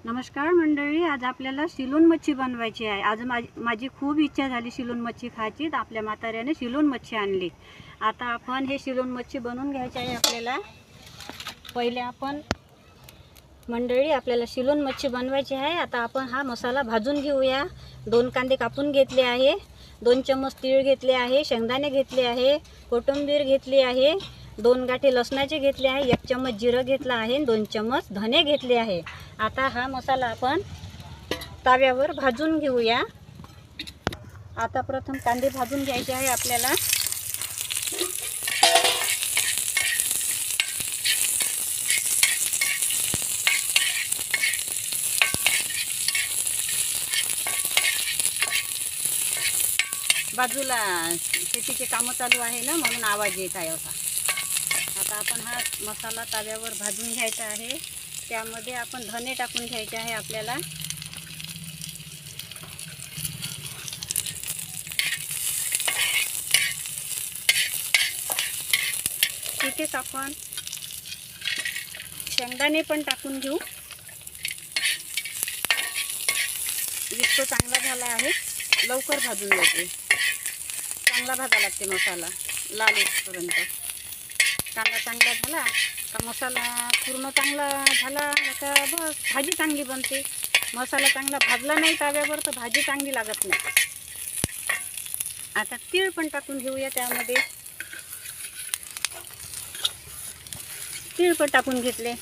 नमस्कार मंडळी, आज आपल्याला शिलोन मच्छी बनवायची आहे। आज माझी खूप इच्छा झाली शिलोन मच्छी खायची, तर आपल्या म्हाताऱ्याने शिलोन मच्छी आणली। आता आपण हे शिलोन मच्छी बनवून घ्यायची आहे। आपल्याला पहिले आपल्याला शिलोन मच्छी बनवायची आहे। आता आपण हा मसाला भाजून घेऊया। 2 कांदे कापून घेतले आहे, 2 चम्मच तीळ घेतले आहे, शेंगदाणे घेतले आहे, कोथिंबीर घेतली आहे, 2 गाठी लसणाचे घेतले आहे, 1 चम्मच जिरं घेतला आहे, 2 चम्मच धने घेतले आहे। आता हा मसाला आपण तव्यावर भाजून घेऊया। आता प्रथम कांदे भाजून घ्यायचे आहे आपल्याला। बाजूला शेतीचे कामं चालू आहे ना, म्हणून आवाज येत आहे असा। आता आपण हा मसाला तव्यावर भाजून घ्यायचा आहे। त्यामध्ये आपण धने टाकून घ्यायचे आहे आपल्याला। तिथेच आपण शेंगदाणे पण टाकून घेऊ। इतकं चांगला झाला आहे, लवकर भाजून जाते। चांगला भाजा लागते मसाला लाल होईपर्यंत। कांदा चांगला झाला का मसाला पूर्ण चांगला झाला का बस भाजी चांगली बनते। मसाला चांगला भाजला नाही तव्यावर तर भाजी चांगली लागत नाही। आता तीळ पण टाकून घेऊया त्यामध्ये। तीळ पण टाकून घेतले।